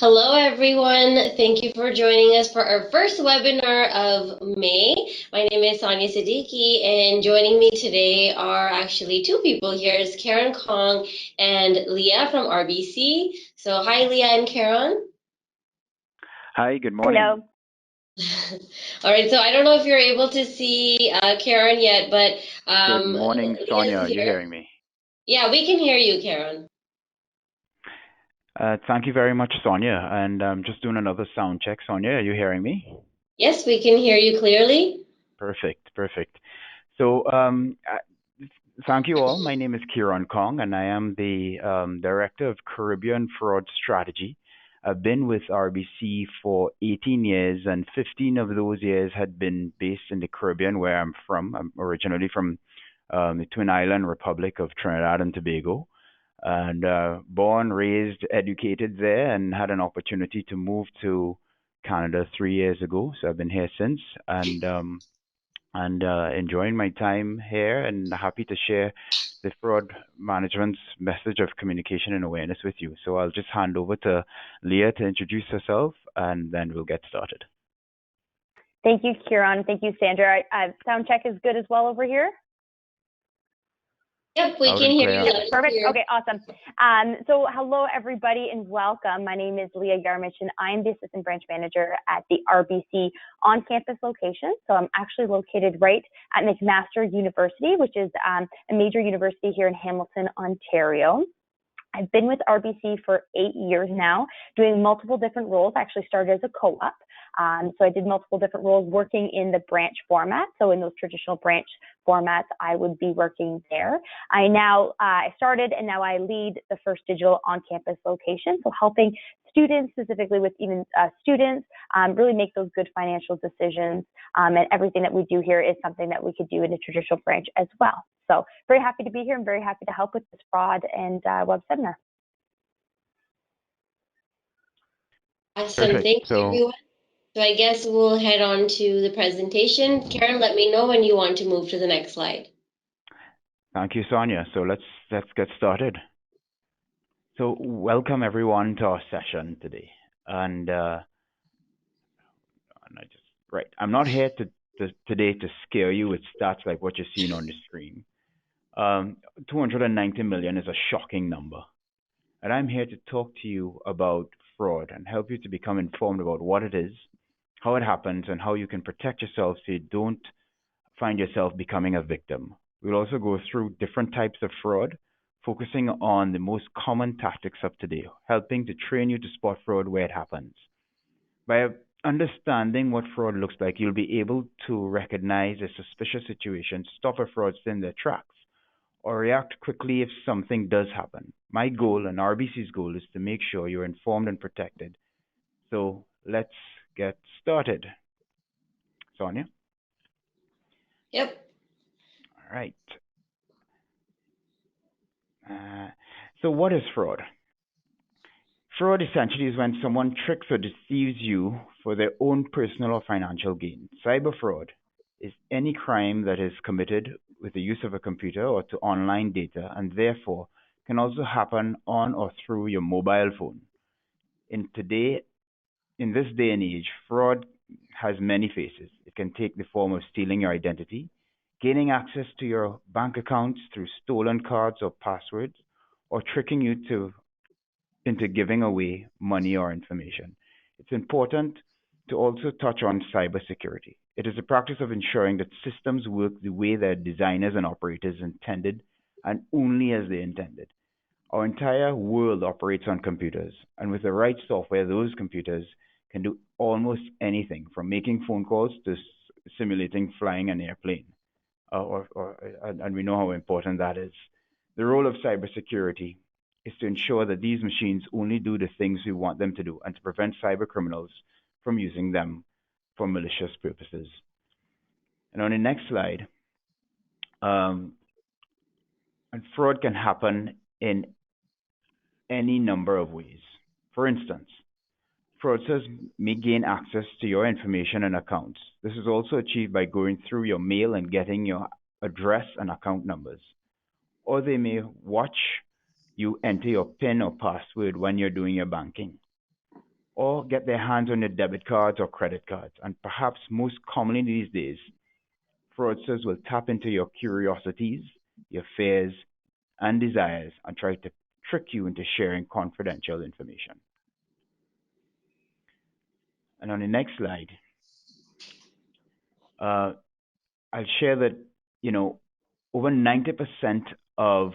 Hello, everyone. Thank you for joining us for our first webinar of May. My name is Sonia Siddiqui, and joining me today are actually two people here is Karen Kong and Leah from RBC. So hi, Leah and Karen. Hi, good morning. Hello. All right, so I don't know if you're able to see Karen yet, but Good morning, Sonia. Are Leah's you here. hearing me? Yeah, we can hear you, Karen. Thank you very much, Sonia. And I'm just doing another sound check. Sonia, are you hearing me? Yes, we can hear you clearly. Perfect. So thank you all. My name is Kieran Kong, and I am the Director of Caribbean Fraud Strategy. I've been with RBC for 18 years, and 15 of those years had been based in the Caribbean, where I'm from. I'm originally from the Twin Island Republic of Trinidad and Tobago, and born, raised, educated there, and had an opportunity to move to Canada 3 years ago. So I've been here since, and enjoying my time here, and happy to share the fraud management's message of communication and awareness with you. So I'll just hand over to Leah to introduce herself, and then we'll get started. Thank you, Kieran. Thank you, Sandra. Sound check is good as well over here? Yep, we can hear you. Yep, perfect. Okay, awesome. So hello, everybody, and welcome. My name is Leah Yarmich, and I'm the Assistant Branch Manager at the RBC on-campus location. So I'm actually located right at McMaster University, which is a major university here in Hamilton, Ontario. I've been with RBC for 8 years now, doing multiple different roles. I actually started as a co-op. So I did multiple different roles working in the branch format. So in those traditional branch formats, I would be working there. I started and now I lead the first digital on-campus location. So helping students, specifically with even students, really make those good financial decisions. And everything that we do here is something that we could do in a traditional branch as well. So very happy to be here and very happy to help with this fraud and web seminar. Awesome. Perfect. Thank you, everyone. So I guess we'll head on to the presentation. Karen, let me know when you want to move to the next slide. Thank you, Sonia. So let's get started. So welcome everyone to our session today. And I'm not here today to scare you with stats like what you're seeing on the screen. 290 million is a shocking number. And I'm here to talk to you about fraud and help you to become informed about what it is, how it happens, and how you can protect yourself so you don't find yourself becoming a victim. We'll also go through different types of fraud, focusing on the most common tactics of today, helping to train you to spot fraud where it happens. By understanding what fraud looks like, you'll be able to recognize a suspicious situation, stop a fraudster in their tracks, or react quickly if something does happen. My goal and RBC's goal is to make sure you're informed and protected. So let's get started. Sonia? Yep. All right. So what is fraud? Fraud essentially is when someone tricks or deceives you for their own personal or financial gain. Cyber fraud is any crime that is committed with the use of a computer or to online data, and therefore can also happen on or through your mobile phone. In this day and age, fraud has many faces. It can take the form of stealing your identity, gaining access to your bank accounts through stolen cards or passwords, or tricking you into giving away money or information. It's important to also touch on cybersecurity. It is a practice of ensuring that systems work the way their designers and operators intended and only as they intended. Our entire world operates on computers, and with the right software, those computers can do almost anything from making phone calls to simulating flying an airplane. And we know how important that is. The role of cybersecurity is to ensure that these machines only do the things we want them to do and to prevent cyber criminals from using them for malicious purposes. And on the next slide, and fraud can happen in any number of ways. For instance, fraudsters may gain access to your information and accounts. This is also achieved by going through your mail and getting your address and account numbers. Or they may watch you enter your PIN or password when you're doing your banking. or get their hands on your debit cards or credit cards. And perhaps most commonly these days, fraudsters will tap into your curiosities, your fears, and desires and try to trick you into sharing confidential information. And on the next slide, uh, I'll share that, over 90% of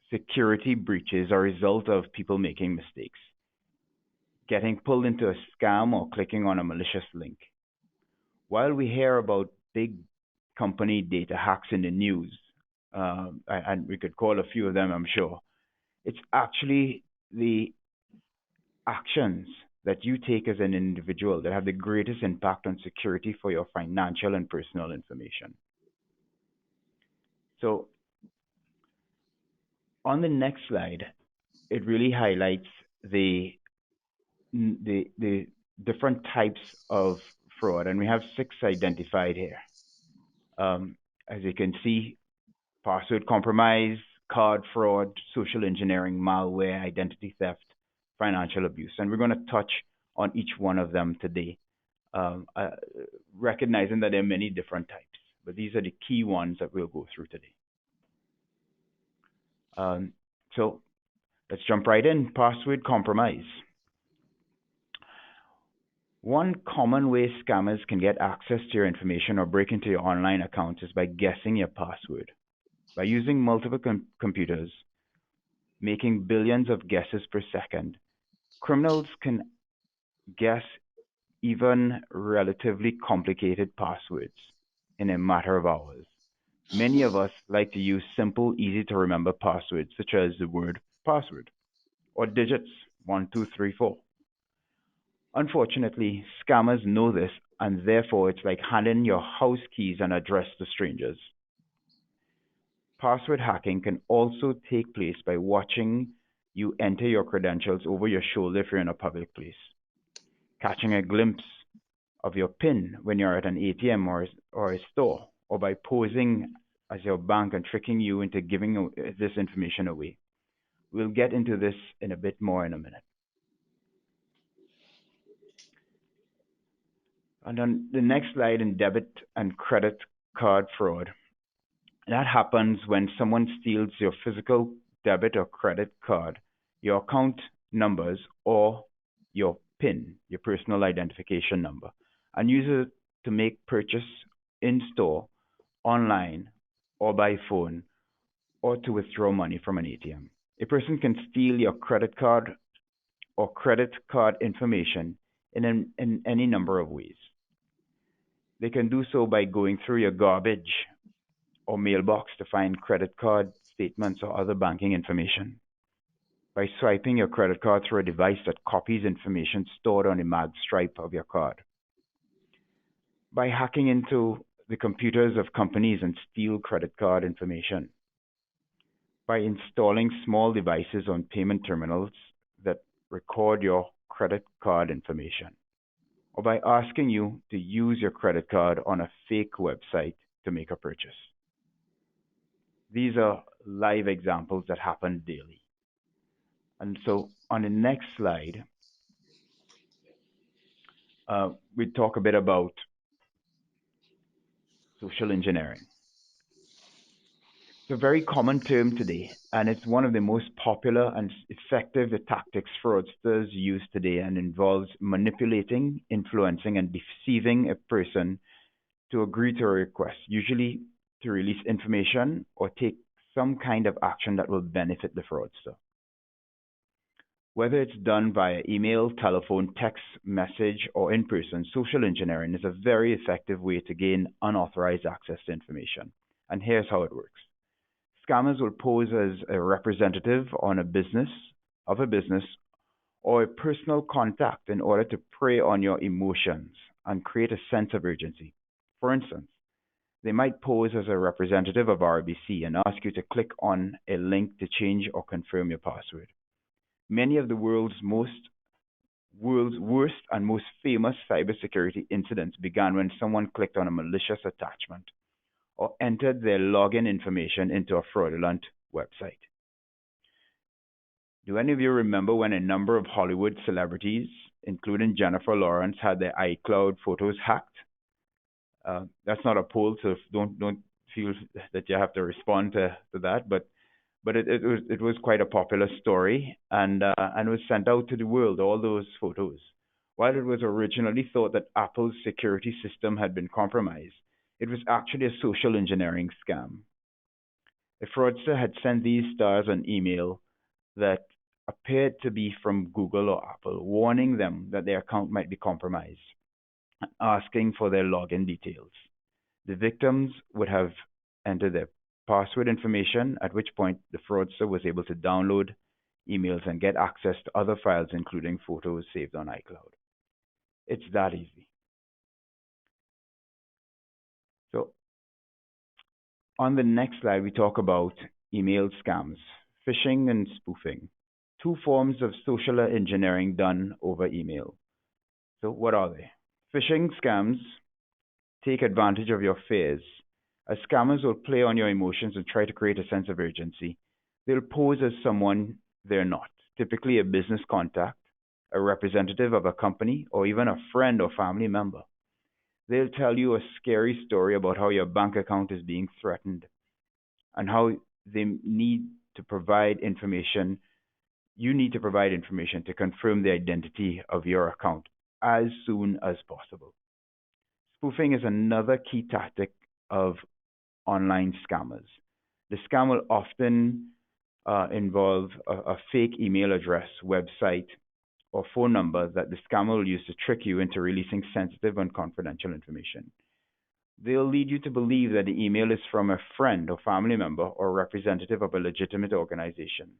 security breaches are a result of people making mistakes, getting pulled into a scam or clicking on a malicious link. While we hear about big company data hacks in the news, and we could call a few of them, I'm sure, it's actually the actions that you take as an individual that have the greatest impact on security for your financial and personal information. So on the next slide, it really highlights the different types of fraud, and we have 6 identified here. As you can see, password compromise, card fraud, social engineering, malware, identity theft, financial abuse, and we're going to touch on each one of them today, recognizing that there are many different types, but these are the key ones that we'll go through today. So let's jump right in. Password compromise. One common way scammers can get access to your information or break into your online accounts is by guessing your password. By using multiple computers, making billions of guesses per second, criminals can guess even relatively complicated passwords in a matter of hours. Many of us like to use simple, easy to remember passwords such as the word password or digits 1, 2, 3, 4. Unfortunately, scammers know this, and therefore it's like handing your house keys and address to strangers. Password hacking can also take place by watching you enter your credentials over your shoulder if you're in a public place, catching a glimpse of your PIN when you're at an ATM or a store, or by posing as your bank and tricking you into giving this information away. We'll get into this in a bit more in a minute. And on the next slide, in debit and credit card fraud, that happens when someone steals your physical debit or credit card, your account numbers, or your PIN, your personal identification number, and uses it to make purchase in store, online, or by phone, or to withdraw money from an ATM. A person can steal your credit card or credit card information in any number of ways. They can do so by going through your garbage or mailbox to find credit card statements or other banking information, by swiping your credit card through a device that copies information stored on the mag stripe of your card, by hacking into the computers of companies and steal credit card information, by installing small devices on payment terminals that record your credit card information, or by asking you to use your credit card on a fake website to make a purchase. These are live examples that happen daily. And so on the next slide, we talk a bit about social engineering. It's a very common term today, and it's one of the most popular and effective tactics fraudsters use today, and involves manipulating, influencing, and deceiving a person to agree to a request, usually to release information or take some kind of action that will benefit the fraudster. Whether it's done via email, telephone, text message, or in person, social engineering is a very effective way to gain unauthorized access to information. And here's how it works. Scammers will pose as a representative of a business or a personal contact in order to prey on your emotions and create a sense of urgency. For instance, they might pose as a representative of RBC and ask you to click on a link to change or confirm your password. Many of the world's worst and most famous cybersecurity incidents began when someone clicked on a malicious attachment or entered their login information into a fraudulent website. Do any of you remember when a number of Hollywood celebrities, including Jennifer Lawrence, had their iCloud photos hacked? That's not a poll, so don't feel that you have to respond to that. But it was quite a popular story, and was sent out to the world. All those photos. While it was originally thought that Apple's security system had been compromised, it was actually a social engineering scam. A fraudster had sent these stars an email that appeared to be from Google or Apple, warning them that their account might be compromised, asking for their login details. The victims would have entered their password information, at which point the fraudster was able to download emails and get access to other files, including photos saved on iCloud. It's that easy. So, on the next slide, we talk about email scams, phishing and spoofing, two forms of social engineering done over email. So, what are they? Phishing scams take advantage of your fears, as scammers will play on your emotions and try to create a sense of urgency. They'll pose as someone they're not, typically a business contact, a representative of a company, or even a friend or family member. They'll tell you a scary story about how your bank account is being threatened and how they need to provide information. You need to provide information to confirm the identity of your account as soon as possible. Spoofing is another key tactic of online scammers. The scam will often involve a fake email address, website, or phone number that the scammer will use to trick you into releasing sensitive and confidential information. They'll lead you to believe that the email is from a friend or family member or representative of a legitimate organization.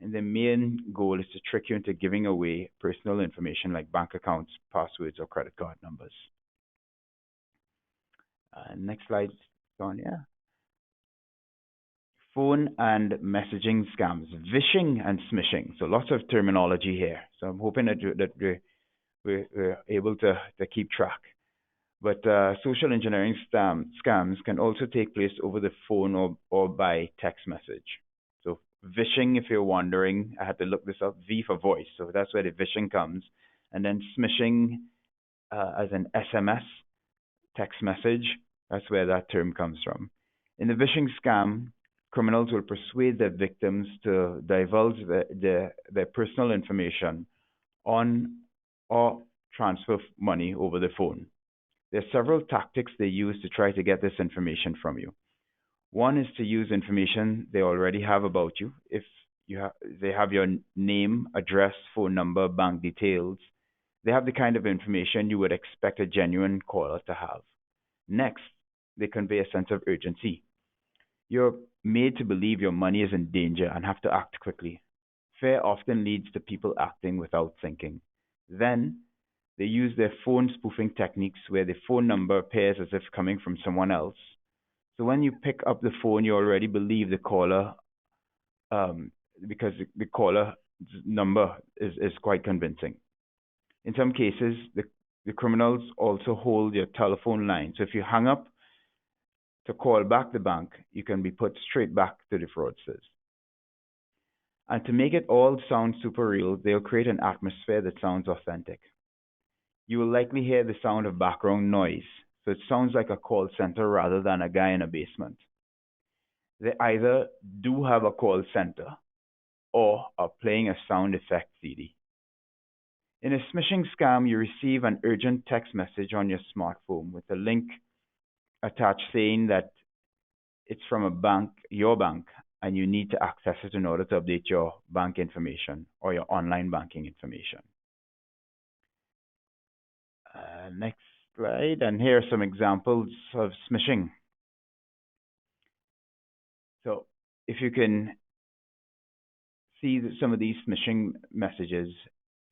And the main goal is to trick you into giving away personal information like bank accounts, passwords, or credit card numbers. Next slide, Sonia. Phone and messaging scams, vishing and smishing. So lots of terminology here. So I'm hoping that we're able to keep track. But social engineering scams can also take place over the phone or by text message. So vishing, if you're wondering, I had to look this up, V for voice. So that's where the vishing comes. And then smishing as an SMS, text message, that's where that term comes from. In the vishing scam, criminals will persuade their victims to divulge their personal information on or transfer money over the phone. There are several tactics they use to try to get this information from you. One is to use information they already have about you. If they have your name, address, phone number, bank details, they have the kind of information you would expect a genuine caller to have. Next, they convey a sense of urgency. You're made to believe your money is in danger and have to act quickly. Fear often leads to people acting without thinking. Then, they use their phone spoofing techniques where the phone number appears as if coming from someone else. So when you pick up the phone, you already believe the caller because the caller's number is quite convincing. In some cases, the criminals also hold your telephone line. So if you hang up to call back the bank, you can be put straight back to the fraudsters. And to make it all sound super real, they'll create an atmosphere that sounds authentic. You will likely hear the sound of background noise, so it sounds like a call center rather than a guy in a basement. They either do have a call center or are playing a sound effect CD. In a smishing scam, you receive an urgent text message on your smartphone with a link attached saying that it's from a bank, your bank, and you need to access it in order to update your bank information or your online banking information. Next slide, and here are some examples of smishing. So if you can see some of these smishing messages,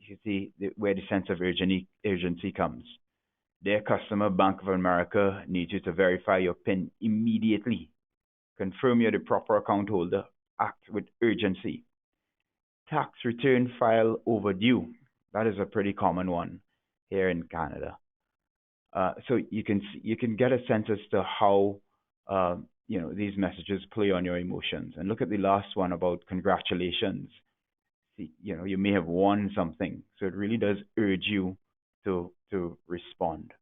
you see where the sense of urgency comes. Dear customer, Bank of America needs you to verify your PIN immediately. Confirm you're the proper account holder. Act with urgency. Tax return file overdue. That is a pretty common one here in Canada. So you can get a sense as to how these messages play on your emotions. And look at the last one about congratulations. you may have won something. So it really does urge you to respond.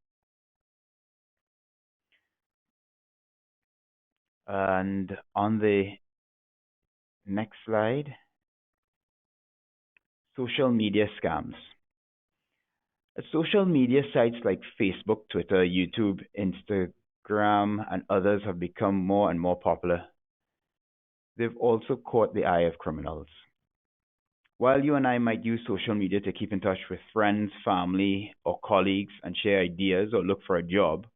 And on the next slide, social media scams. Social media sites like Facebook, Twitter, YouTube, Instagram, and others have become more and more popular. They've also caught the eye of criminals. While you and I might use social media to keep in touch with friends, family, or colleagues and share ideas or look for a job,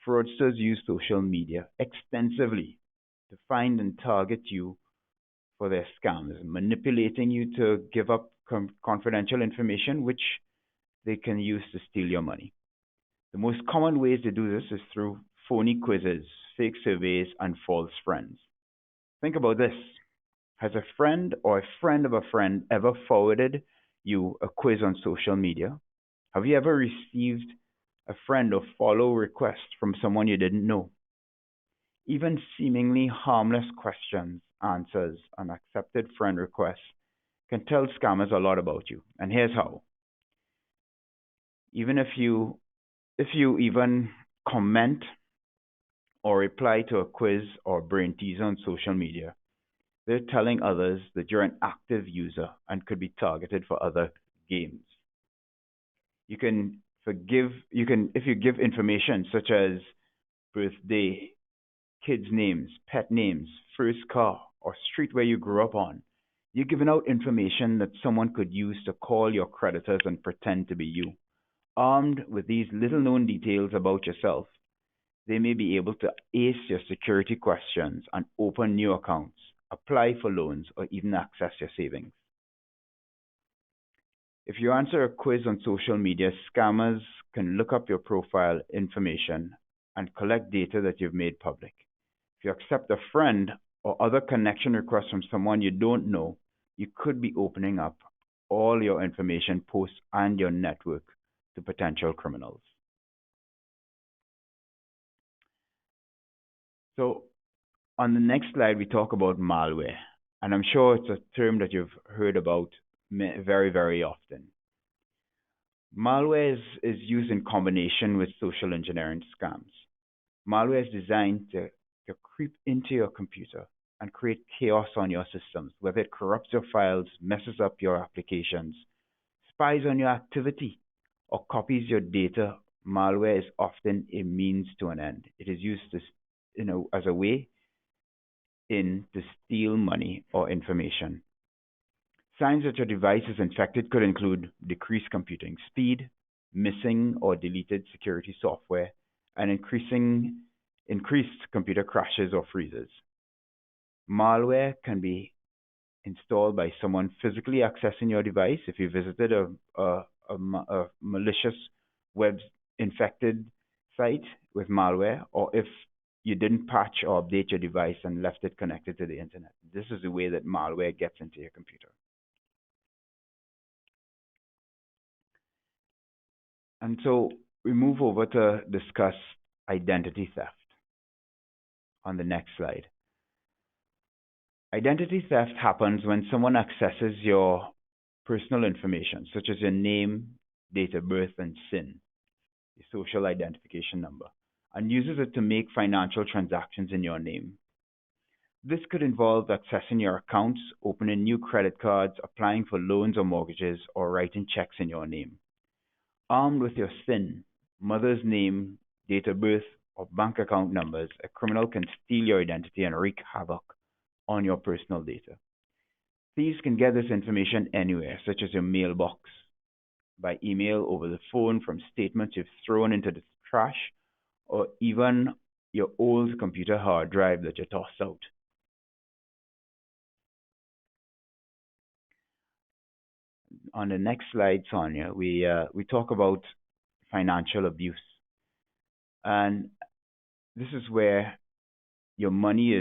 fraudsters use social media extensively to find and target you for their scams, manipulating you to give up confidential information which they can use to steal your money. The most common ways to do this is through phony quizzes, fake surveys, and false friends. Think about this. Has a friend or a friend of a friend ever forwarded you a quiz on social media? Have you ever received a friend or follow request from someone you didn't know? Even seemingly harmless questions, answers, and accepted friend requests can tell scammers a lot about you. And here's how. Even if you even comment or reply to a quiz or brain teaser on social media, they're telling others that you're an active user and could be targeted for other games. If you give information such as birthday, kids' names, pet names, first car, or street where you grew up on, you're giving out information that someone could use to call your creditors and pretend to be you. Armed with these little known details about yourself, they may be able to ace your security questions and open new accounts, apply for loans, or even access your savings. If you answer a quiz on social media, scammers can look up your profile information and collect data that you've made public. If you accept a friend or other connection request from someone you don't know, you could be opening up all your information, posts, and your network to potential criminals. So on the next slide, we talk about malware. And I'm sure it's a term that you've heard about very, very often. Malware is used in combination with social engineering scams. Malware is designed to creep into your computer and create chaos on your systems, whether it corrupts your files, messes up your applications, spies on your activity, or copies your data. Malware is often a means to an end. It is used to, as a way in to steal money or information. Signs that your device is infected could include decreased computing speed, missing or deleted security software, and increased computer crashes or freezes. Malware can be installed by someone physically accessing your device if you visited a malicious web infected site with malware, or if you didn't patch or update your device and left it connected to the internet. This is the way that malware gets into your computer. And so we move over to discuss identity theft on the next slide. Identity theft happens when someone accesses your personal information, such as your name, date of birth, and SIN, your social identification number, and uses it to make financial transactions in your name. This could involve accessing your accounts, opening new credit cards, applying for loans or mortgages, or writing checks in your name. Armed with your SIN, mother's name, date of birth, or bank account numbers, a criminal can steal your identity and wreak havoc on your personal data. Thieves can get this information anywhere, such as your mailbox, by email, over the phone, from statements you've thrown into the trash, or even your old computer hard drive that you tossed out. On the next slide, Sonia, we talk about financial abuse. And this is where your money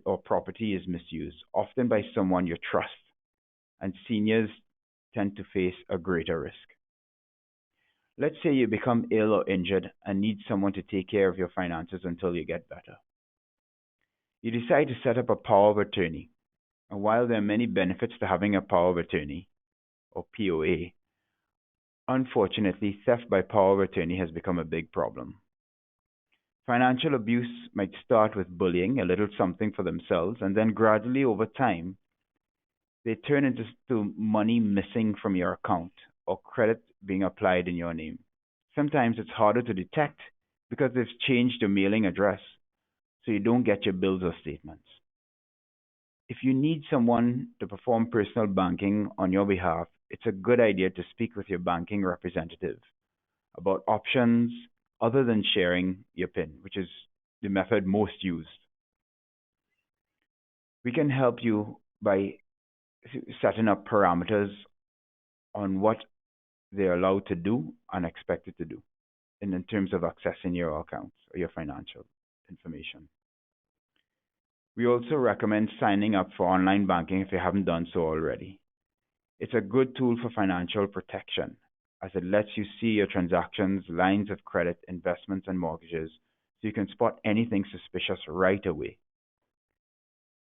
or property is misused, often by someone you trust, and seniors tend to face a greater risk. Let's say you become ill or injured and need someone to take care of your finances until you get better. You decide to set up a power of attorney. And while there are many benefits to having a power of attorney, or POA, unfortunately, theft by power of attorney has become a big problem. Financial abuse might start with bullying, a little something for themselves, and then gradually over time, they turn into money missing from your account or credit being applied in your name. Sometimes it's harder to detect because they've changed your mailing address, so you don't get your bills or statements. If you need someone to perform personal banking on your behalf, it's a good idea to speak with your banking representative about options other than sharing your PIN, which is the method most used. We can help you by setting up parameters on what they're allowed to do and expected to do in terms of accessing your accounts or your financial information. We also recommend signing up for online banking if you haven't done so already. It's a good tool for financial protection as it lets you see your transactions, lines of credit, investments, and mortgages so you can spot anything suspicious right away.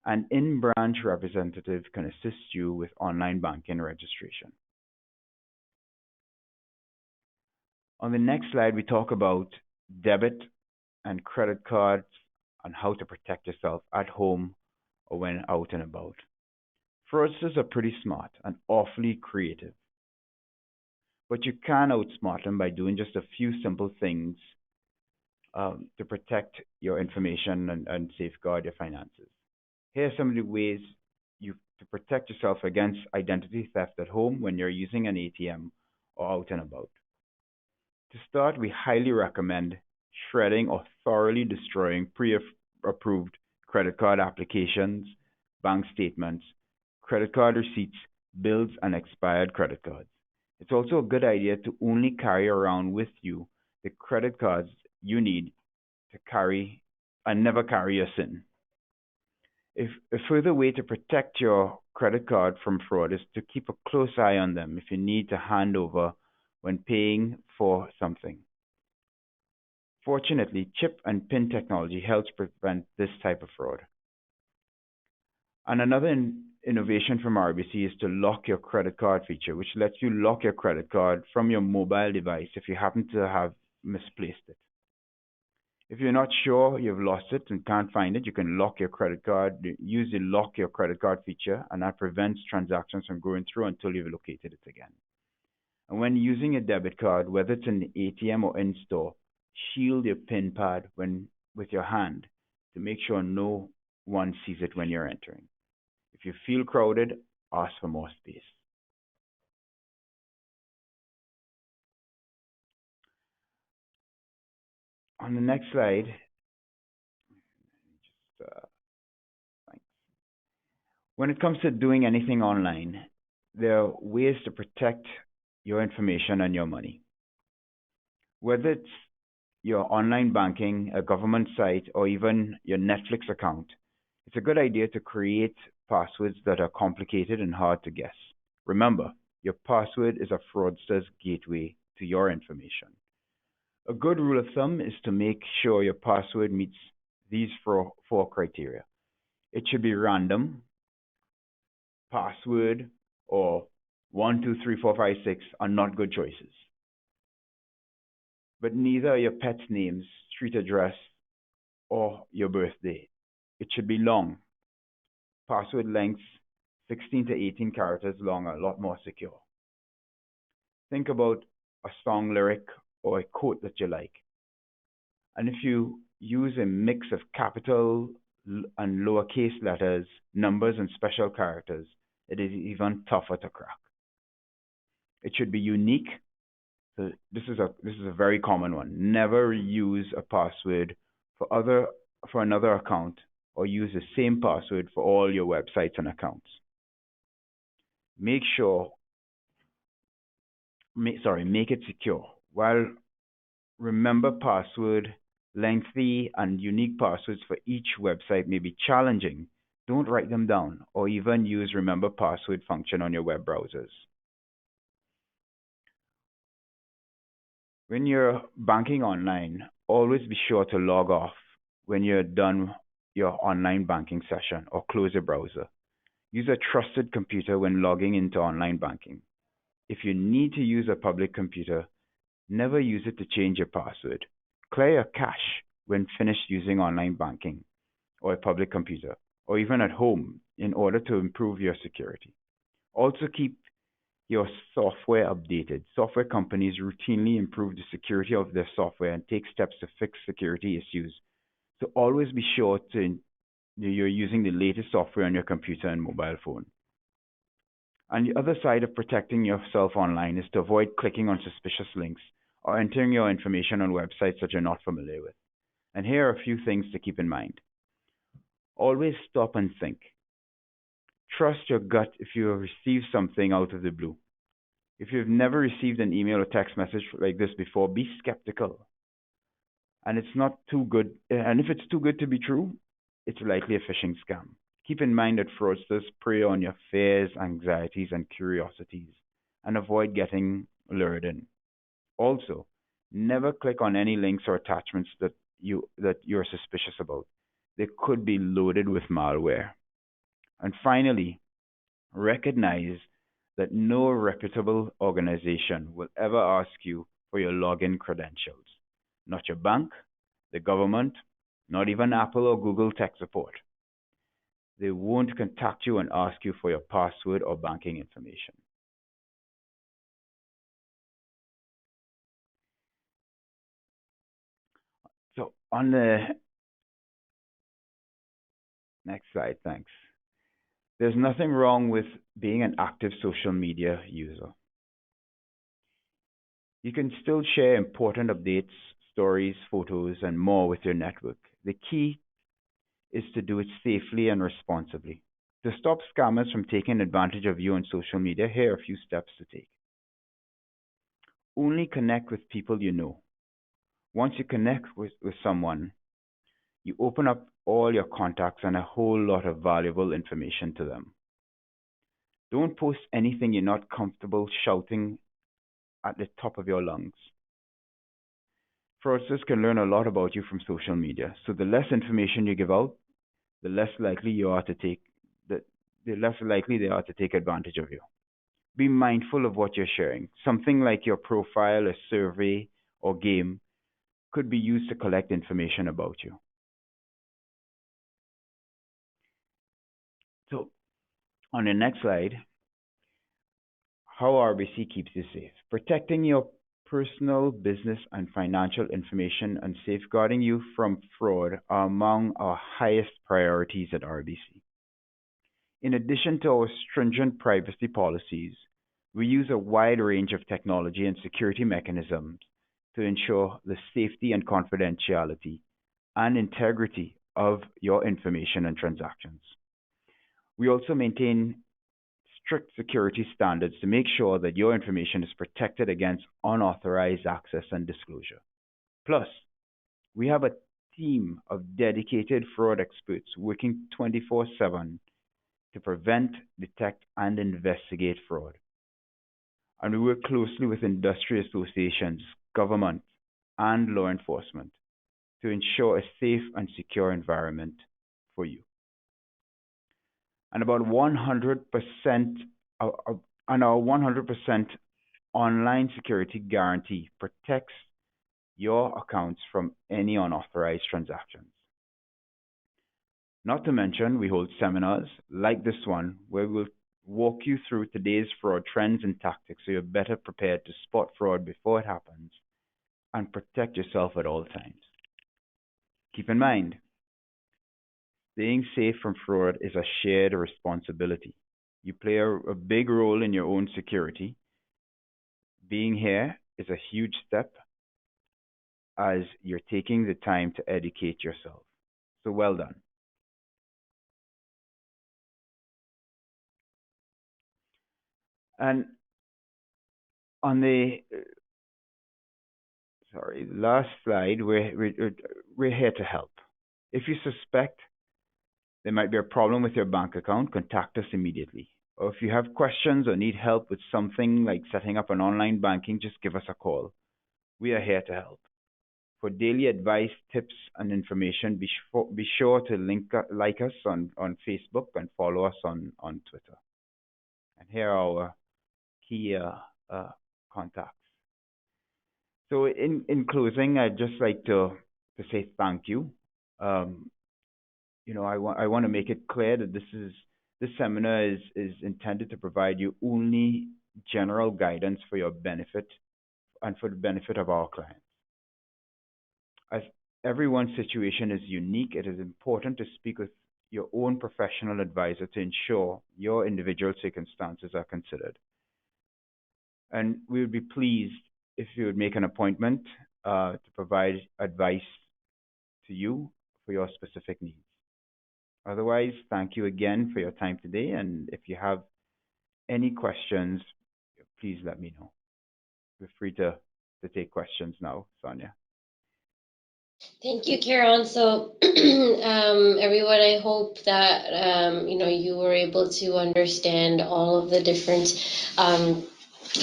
An in-branch representative can assist you with online banking registration. On the next slide, we talk about debit and credit cards and how to protect yourself at home or when out and about. Fraudsters are pretty smart and awfully creative, but you can outsmart them by doing just a few simple things to protect your information and safeguard your finances. Here are some of the ways to protect yourself against identity theft at home when you're using an ATM or out and about. To start, we highly recommend shredding or thoroughly destroying pre-approved credit card applications, bank statements, credit card receipts, bills, and expired credit cards. It's also a good idea to only carry around with you the credit cards you need to carry and never carry a SIN. A further way to protect your credit card from fraud is to keep a close eye on them if you need to hand over when paying for something. Fortunately, chip and PIN technology helps prevent this type of fraud. And another innovation from RBC is to lock your credit card feature, which lets you lock your credit card from your mobile device if you happen to have misplaced it. If you're not sure you've lost it and can't find it, you can lock your credit card, use the lock your credit card feature, and that prevents transactions from going through until you've located it again. And when using a debit card, whether it's in the ATM or in store, shield your PIN pad with your hand to make sure no one sees it when you're entering. If you feel crowded, ask for more space. On the next slide, when it comes to doing anything online, there are ways to protect your information and your money. Whether it's your online banking, a government site, or even your Netflix account, it's a good idea to create passwords that are complicated and hard to guess. Remember, your password is a fraudster's gateway to your information. A good rule of thumb is to make sure your password meets these four criteria. It should be random, password, or 1, 2, 3, 4, 5, 6 are not good choices. But neither are your pet's names, street address, or your birthday. It should be long. Password lengths 16 to 18 characters long are a lot more secure. Think about a song lyric or a quote that you like. And if you use a mix of capital and lowercase letters, numbers, and special characters, it is even tougher to crack. It should be unique. So this is a very common one. Never use a password for another account or use the same password for all your websites and accounts. Make it secure. While remember password, lengthy and unique passwords for each website may be challenging, don't write them down or even use remember password function on your web browsers. When you're banking online, always be sure to log off when you're done your online banking session or close your browser. Use a trusted computer when logging into online banking. If you need to use a public computer, never use it to change your password. Clear your cache when finished using online banking or a public computer, or even at home in order to improve your security. Also, keep your software updated. Software companies routinely improve the security of their software and take steps to fix security issues. So always be sure you're using the latest software on your computer and mobile phone. On the other side of protecting yourself online is to avoid clicking on suspicious links or entering your information on websites that you're not familiar with. And here are a few things to keep in mind. Always stop and think. Trust your gut if you have received something out of the blue. If you've never received an email or text message like this before, be skeptical. And if it's too good to be true, it's likely a phishing scam. Keep in mind that fraudsters prey on your fears, anxieties, and curiosities, and avoid getting lured in. Also, never click on any links or attachments that you're suspicious about. They could be loaded with malware. And finally, recognize that no reputable organization will ever ask you for your login credentials. Not your bank, the government, not even Apple or Google tech support. They won't contact you and ask you for your password or banking information. So on the next slide, thanks. There's nothing wrong with being an active social media user. You can still share important updates, stories, photos, and more with your network. The key is to do it safely and responsibly. To stop scammers from taking advantage of you on social media, here are a few steps to take. Only connect with people you know. Once you connect with someone, you open up all your contacts and a whole lot of valuable information to them. Don't post anything you're not comfortable shouting at the top of your lungs. Fraudsters can learn a lot about you from social media, so the less information you give out, the less likely they are to take advantage of you. Be mindful of what you're sharing. Something like your profile, a survey, or game could be used to collect information about you. So, on the next slide, how RBC keeps you safe. Protecting your personal, business, and financial information and safeguarding you from fraud are among our highest priorities at RBC. In addition to our stringent privacy policies, we use a wide range of technology and security mechanisms to ensure the safety and confidentiality and integrity of your information and transactions. We also maintain strict security standards to make sure that your information is protected against unauthorized access and disclosure. Plus, we have a team of dedicated fraud experts working 24/7 to prevent, detect, and investigate fraud. And we work closely with industry associations, government, and law enforcement to ensure a safe and secure environment for you. And about 100% and our 100% online security guarantee protects your accounts from any unauthorized transactions. Not to mention, we hold seminars like this one where we'll walk you through today's fraud trends and tactics so you're better prepared to spot fraud before it happens and protect yourself at all times. Keep in mind, staying safe from fraud is a shared responsibility. You play a big role in your own security. Being here is a huge step as you're taking the time to educate yourself. So well done. And on the last slide, we're here to help. If you suspect there might be a problem with your bank account, contact us immediately. Or if you have questions or need help with something like setting up an online banking, just give us a call. We are here to help. For daily advice, tips, and information, be sure to like us on Facebook and follow us on Twitter. And here are our key contacts. So in closing, I'd just like to say thank you. Um, I want to make it clear that this seminar is intended to provide you only general guidance for your benefit and for the benefit of our clients. As everyone's situation is unique, it is important to speak with your own professional advisor to ensure your individual circumstances are considered. And we would be pleased if you would make an appointment to provide advice to you for your specific needs. Otherwise, thank you again for your time today. And if you have any questions, please let me know. Feel free to take questions now, Sonia. Thank you, Karen. So, everyone, I hope that you were able to understand all of the different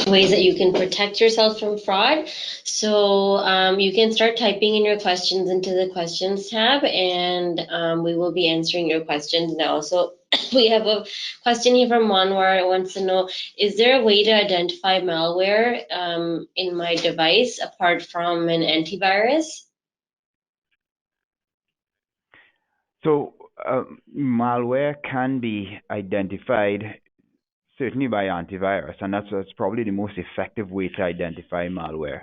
ways that you can protect yourself from fraud. So you can start typing in your questions into the questions tab, and we will be answering your questions now. So we have a question here from Manwar. It wants to know, is there a way to identify malware in my device apart from an antivirus? So malware can be identified certainly by antivirus, and that's probably the most effective way to identify malware.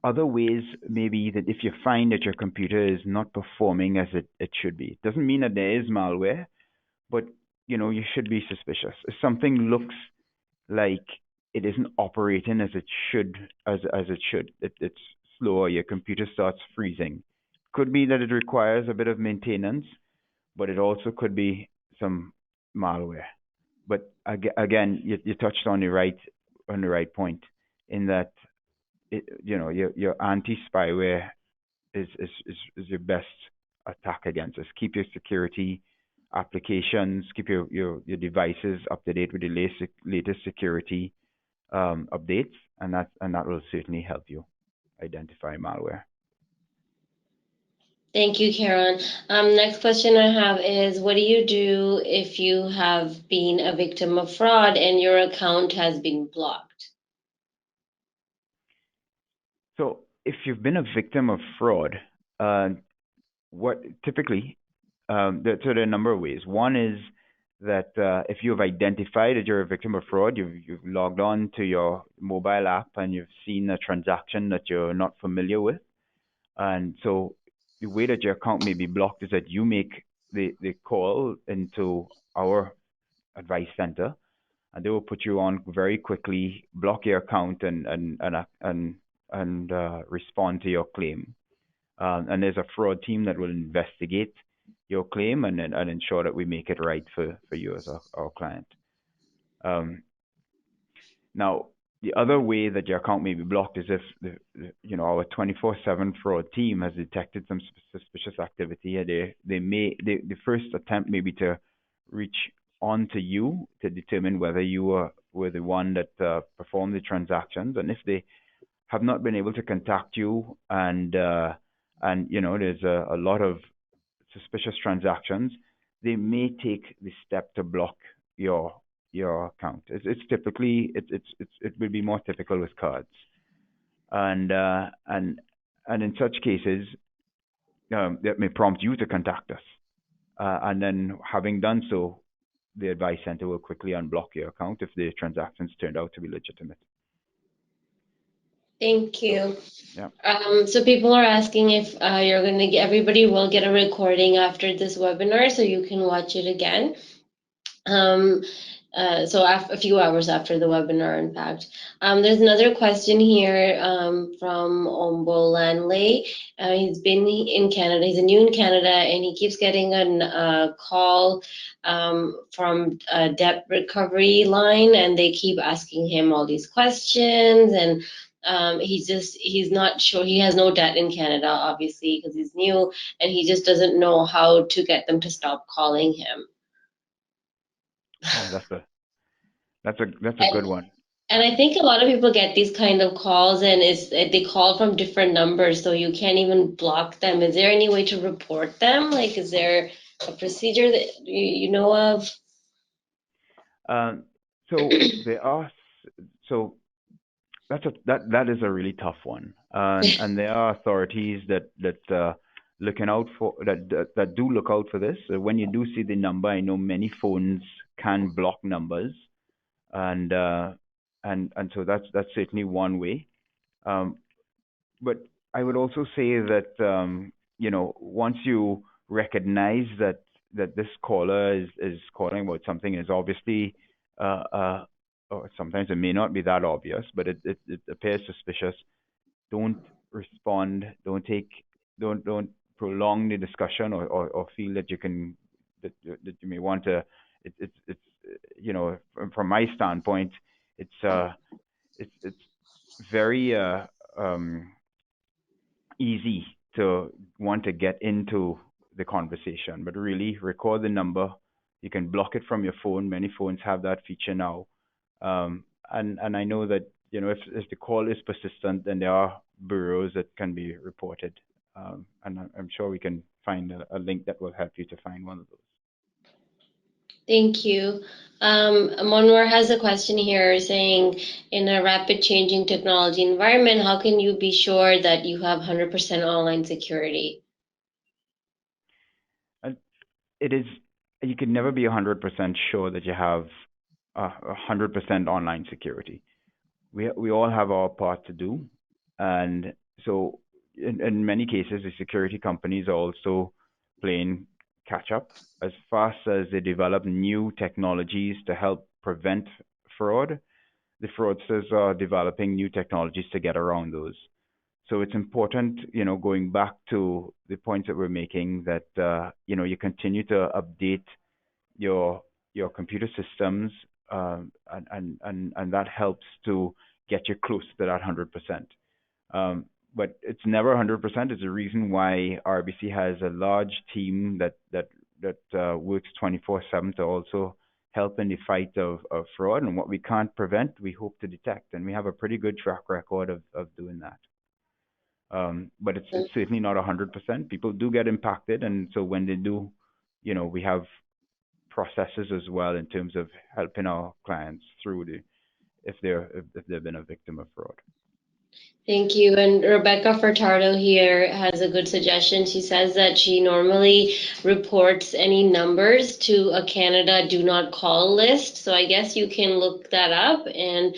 Other ways may be that if you find that your computer is not performing as it should be, it doesn't mean that there is malware, but you should be suspicious. If something looks like it isn't operating as it should, it's slower, your computer starts freezing. Could be that it requires a bit of maintenance, but it also could be some malware. But again, you touched on the right point in that your anti-spyware is your best attack against us. Keep your security applications, keep your devices up to date with the latest security updates, and that will certainly help you identify malware. Thank you, Karen. Next question I have is, what do you do if you have been a victim of fraud and your account has been blocked? So if you've been a victim of fraud, what typically, there are a number of ways. One is that if you have identified that you're a victim of fraud, you've logged on to your mobile app and you've seen a transaction that you're not familiar with, and so the way that your account may be blocked is that you make the call into our advice center, and they will put you on very quickly, block your account, and respond to your claim. And there's a fraud team that will investigate your claim and ensure that we make it right for you as our client. Now, the other way that your account may be blocked is if our 24/7 fraud team has detected some suspicious activity. The first attempt may be to reach onto you to determine whether you were the one that performed the transactions, and if they have not been able to contact you, and there's a lot of suspicious transactions, they may take the step to block your account. It's typically it will be more typical with cards, and in such cases, that may prompt you to contact us, and then having done so, the advice center will quickly unblock your account if the transactions turned out to be legitimate. Thank you. Yeah. So people are asking if you're going to get, everybody will get a recording after this webinar so you can watch it again. So a few hours after the webinar, in fact. There's another question here from Ombo Lanley. He's been in Canada. He's new in Canada, and he keeps getting a call from a debt recovery line, and they keep asking him all these questions, and he's not sure. He has no debt in Canada, obviously, because he's new, and he just doesn't know how to get them to stop calling him. Oh, that's a good one. And I think a lot of people get these kind of calls, and they call from different numbers, so you can't even block them. Is there any way to report them? Like, is there a procedure that you know of? So there are. So that is a really tough one, and there are authorities that looking out for that do look out for this. So when you do see the number, I know many phones can block numbers, and so that's certainly one way. Um, but I would also say that once you recognize that this caller is calling about something is obviously or sometimes it may not be that obvious, but it appears suspicious. Don't respond. Don't prolong the discussion or feel that you can that you may want to. It's from my standpoint, it's very easy to want to get into the conversation, but really record the number. You can block it from your phone. Many phones have that feature now. And I know that if the call is persistent, then there are bureaus that can be reported. And I'm sure we can find a link that will help you to find one of those. Thank you. Monwar has a question here saying, in a rapid changing technology environment, how can you be sure that you have 100% online security? It is, you can never be 100% sure that you have 100% online security. We all have our part to do, and so in many cases, the security companies are also playing catch up as fast as they develop new technologies to help prevent fraud. The fraudsters are developing new technologies to get around those. So it's important, going back to the points that we're making, that you continue to update your computer systems, and that helps to get you close to that 100%. But it's never 100%. It's a reason why RBC has a large team that works 24/7 to also help in the fight of fraud. And what we can't prevent, we hope to detect. And we have a pretty good track record of doing that. But it's certainly not 100%. People do get impacted, and so when they do, we have processes as well in terms of helping our clients through if they've been a victim of fraud. Thank you. And Rebecca Furtado here has a good suggestion. She says that she normally reports any numbers to a Canada do not call list. So I guess you can look that up and,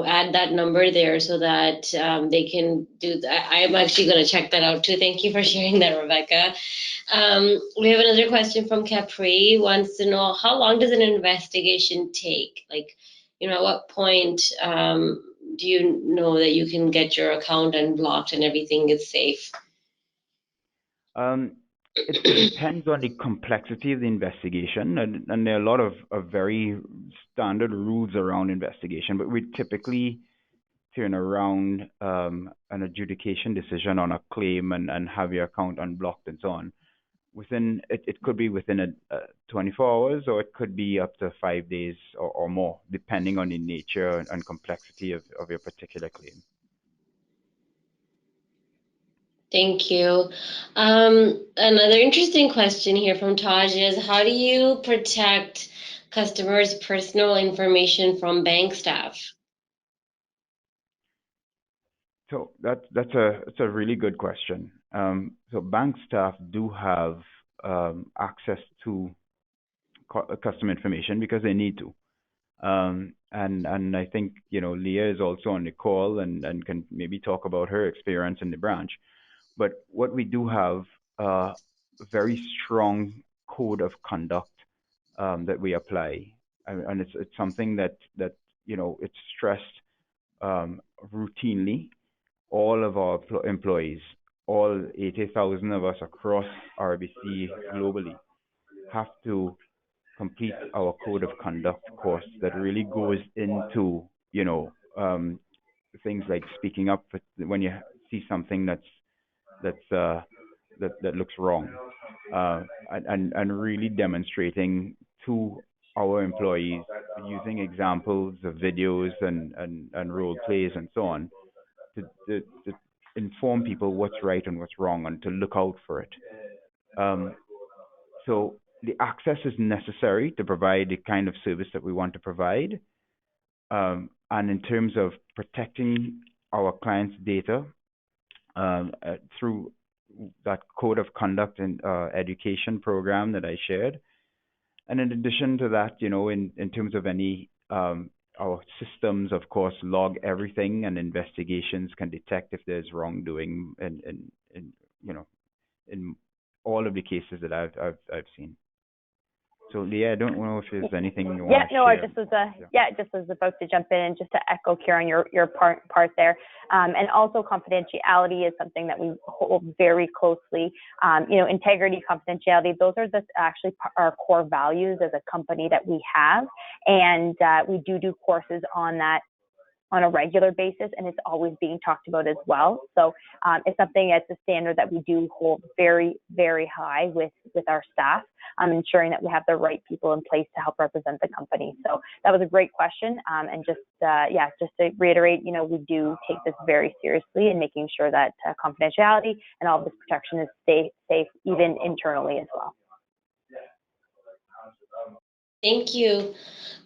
add that number there so that they can do that. I'm actually going to check that out too. Thank you for sharing that, Rebecca. We have another question from Capri. Wants to know, how long does an investigation take? Like, at what point do you know that you can get your account unblocked and everything is safe? It depends on the complexity of the investigation, and there are a lot of very standard rules around investigation, but we typically turn around an adjudication decision on a claim and have your account unblocked and so on. It could be within 24 hours, or it could be up to 5 days or more, depending on the nature and complexity of your particular claim. Thank you. Another interesting question here from Taj is, how do you protect customers' personal information from bank staff? So that's a really good question. So bank staff do have access to customer information because they need to. And I think Leah is also on the call and can maybe talk about her experience in the branch. But what we do have a very strong code of conduct that we apply, and it's something that it's stressed routinely. All of our employees, all 80,000 of us across RBC globally, have to complete our code of conduct course that really goes into things like speaking up when you see something that looks wrong, and really demonstrating to our employees using examples of videos and role plays and so on to inform people what's right and what's wrong and to look out for it. So the access is necessary to provide the kind of service that we want to provide. and in terms of protecting our clients' data through that code of conduct and education program that I shared. And in addition to that, in terms of any, our systems, of course, log everything, and investigations can detect if there's wrongdoing in all of the cases that I've seen. So Leah, I don't know if there's anything you want to share. I just was about to jump in and just to echo Kieran your part there, and also confidentiality is something that we hold very closely. Integrity, confidentiality, those are actually our core values as a company that we have, and we do courses on that on a regular basis, and it's always being talked about as well. So it's something that's a standard that we do hold very, very high with our staff, ensuring that we have the right people in place to help represent the company. So that was a great question. And just to reiterate, we do take this very seriously in making sure that confidentiality and all of this protection is safe even internally as well. Thank you.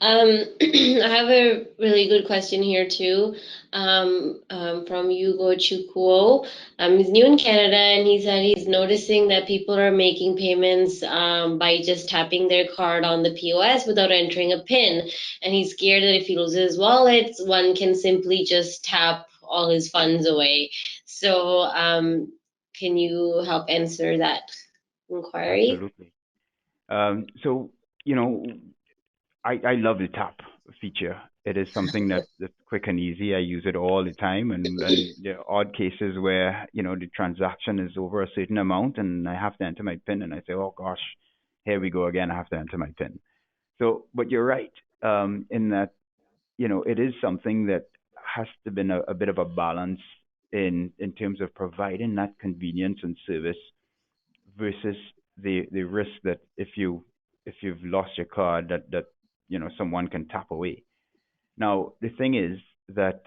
I have a really good question here too, from Hugo Chukuo. He's new in Canada, and he said he's noticing that people are making payments by just tapping their card on the POS without entering a PIN, and he's scared that if he loses his wallet, one can simply just tap all his funds away. So, can you help answer that inquiry? Absolutely. So, I love the tap feature. It is something that's quick and easy. I use it all the time, and there are odd cases where the transaction is over a certain amount, and I have to enter my PIN, and I say, oh gosh, here we go again. I have to enter my PIN. So, but you're right, in that it is something that has to be a bit of a balance in terms of providing that convenience and service versus the risk that if you've lost your card that someone can tap away. Now the thing is that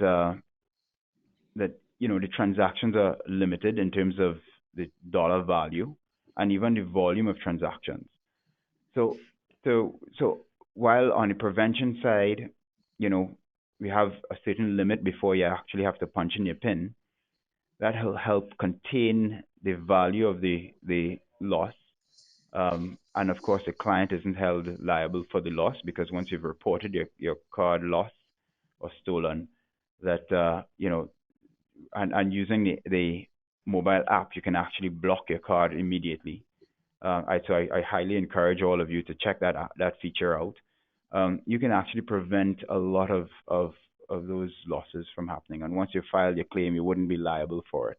the transactions are limited in terms of the dollar value and even the volume of transactions. So while on the prevention side, we have a certain limit before you actually have to punch in your PIN, that will help contain the value of the loss. And of course, the client isn't held liable for the loss, because once you've reported your card lost or stolen, that and using the mobile app, you can actually block your card immediately. I highly encourage all of you to check that feature out. You can actually prevent a lot of those losses from happening. And once you file your claim, you wouldn't be liable for it.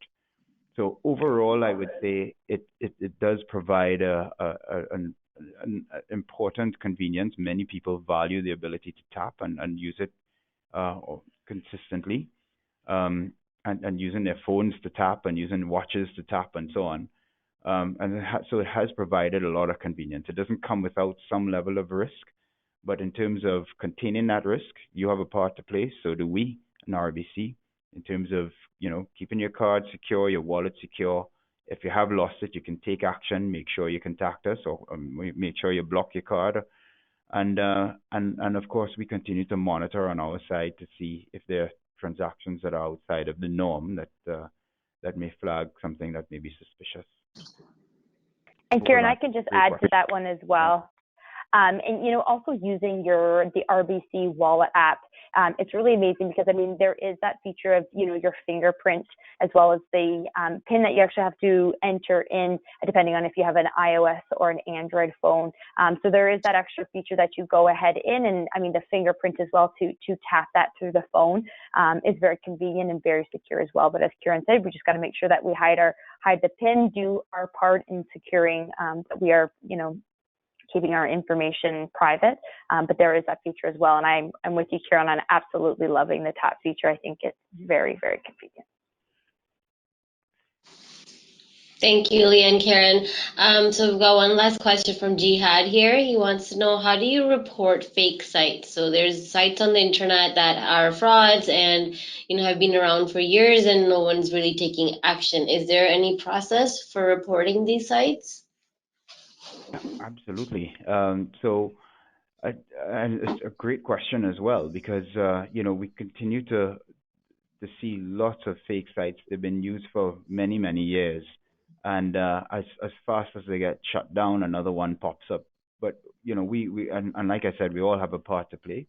So overall, I would say it does provide an important convenience. Many people value the ability to tap and use it consistently, and using their phones to tap and using watches to tap and so on. So it has provided a lot of convenience. It doesn't come without some level of risk, but in terms of containing that risk, you have a part to play. So do we in RBC, in terms of keeping your card secure, your wallet secure. If you have lost it, you can take action. Make sure you contact us, or make sure you block your card. And of course, we continue to monitor on our side to see if there are transactions that are outside of the norm that may flag something that may be suspicious. And Kieran, I can just add to that one as well. And also using the RBC Wallet app, it's really amazing, because there is that feature of your fingerprint, as well as the PIN that you actually have to enter in, depending on if you have an iOS or an Android phone. So there is that extra feature that you go ahead in, and the fingerprint as well to tap that through the phone is very convenient and very secure as well. But as Kieran said, we just got to make sure that we hide the PIN, do our part in securing that we are keeping our information private, but there is that feature as well. And I'm with you, Kieran, on absolutely loving the tap feature. I think it's very, very convenient. Thank you, Leah and Karen. So we've got one last question from Jihad here. He wants to know, how do you report fake sites? So there's sites on the internet that are frauds and have been around for years, and no one's really taking action. Is there any process for reporting these sites? Yeah, absolutely. So And it's a great question as well because we continue to see lots of fake sites. They've been used for many years, and as fast as they get shut down, another one pops up. But and like I said, we all have a part to play.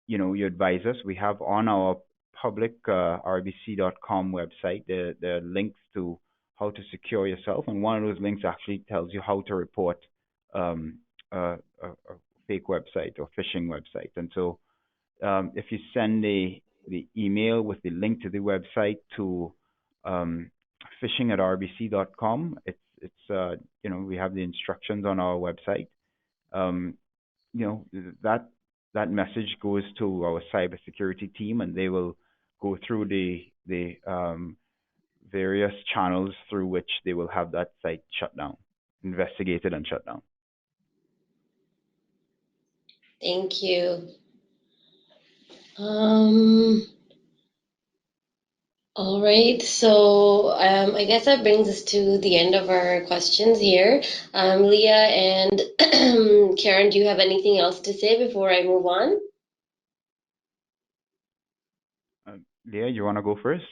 You advise us. We have on our public rbc.com website the links to how to secure yourself, and one of those links actually tells you how to report um, a fake website or phishing website. And so if you send the email with the link to the website to um, phishing at rbc.com, we have the instructions on our website. Um, you know that message goes to our cybersecurity team, and they will go through the various channels through which they will have that site shut down, investigated, and shut down. Thank you. All right, so I guess that brings us to the end of our questions here. Leah and Karen, do you have anything else to say before I move on? Leah, you want to go first?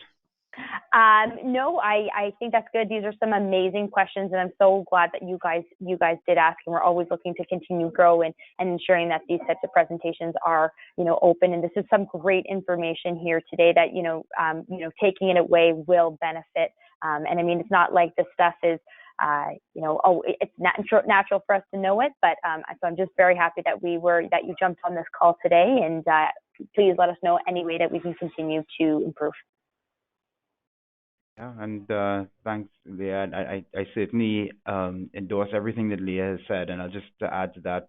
No, I think that's good. These are some amazing questions, and I'm so glad that you guys did ask. And we're always looking to continue growing and ensuring that these types of presentations are open. And this is some great information here today that taking it away will benefit. And I mean, it's not like this stuff is it's natural for us to know it, but so I'm just very happy that you jumped on this call today, and please let us know any way that we can continue to improve. Yeah, and thanks, Leah. I certainly endorse everything that Leah has said, and I'll just add to that.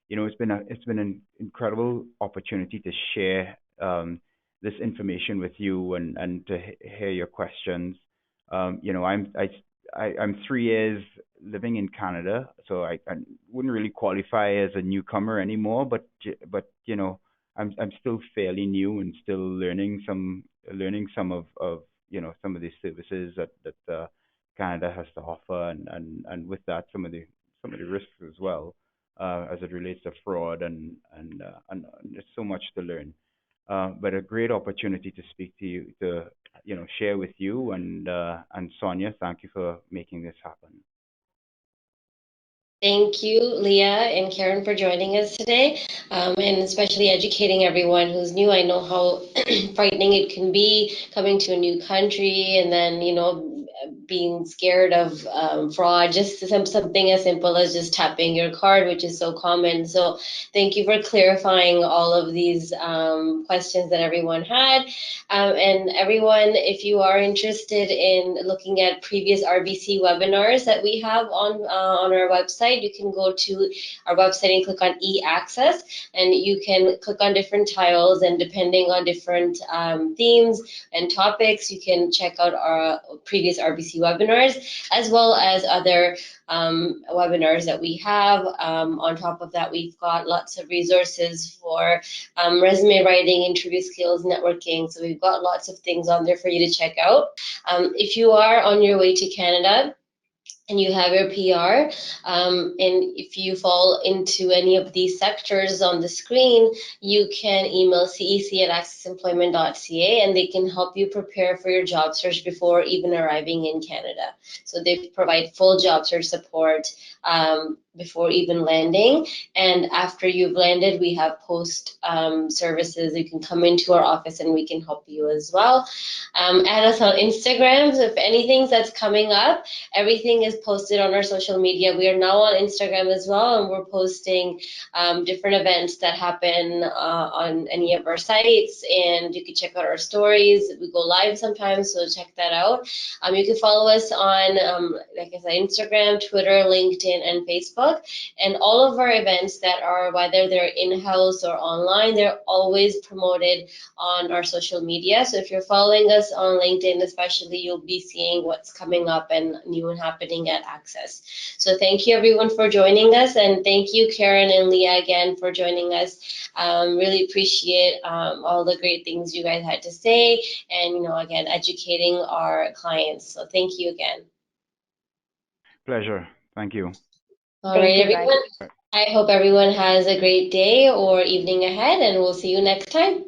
It's been an incredible opportunity to share this information with you and to hear your questions. I'm 3 years living in Canada, so I wouldn't really qualify as a newcomer anymore, but I'm still fairly new and still learning some of some of these services that Canada has to offer, and with that some of the risks as well as it relates to fraud, and there's so much to learn. But a great opportunity to speak to you, to share with you, and Sonia, thank you for making this happen. Thank you, Leah and Karen, for joining us today, and especially educating everyone who's new. I know how frightening it can be coming to a new country and then, being scared of fraud, just something as simple as just tapping your card, which is so common. So thank you for clarifying all of these questions that everyone had. And everyone, if you are interested in looking at previous RBC webinars that we have on our website, you can go to our website and click on ACCES, and you can click on different tiles, and depending on different themes and topics, you can check out our previous RBC webinars, as well as other webinars that we have. On top of that, we've got lots of resources for resume writing, interview skills, networking. So we've got lots of things on there for you to check out. If you are on your way to Canada and you have your PR, and if you fall into any of these sectors on the screen, you can email cec@accessemployment.ca, and they can help you prepare for your job search before even arriving in Canada. So they provide full job search support before even landing, and after you've landed, we have post services. You can come into our office and we can help you as well. Add us on Instagram, so if anything that's coming up, everything is posted on our social media. We are now on Instagram as well, and we're posting different events that happen on any of our sites, and you can check out our stories. We go live sometimes, so check that out. You can follow us on, like I said, Instagram, Twitter, LinkedIn, and Facebook. And all of our events that are, whether they're in-house or online, they're always promoted on our social media. So if you're following us on LinkedIn especially, you'll be seeing what's coming up and new and happening at ACCES. So thank you everyone for joining us, and thank you Karen and Leah again for joining us. Really appreciate all the great things you guys had to say, and again, educating our clients. So thank you again. Pleasure. Thank you. All right, everyone. I hope everyone has a great day or evening ahead, and we'll see you next time.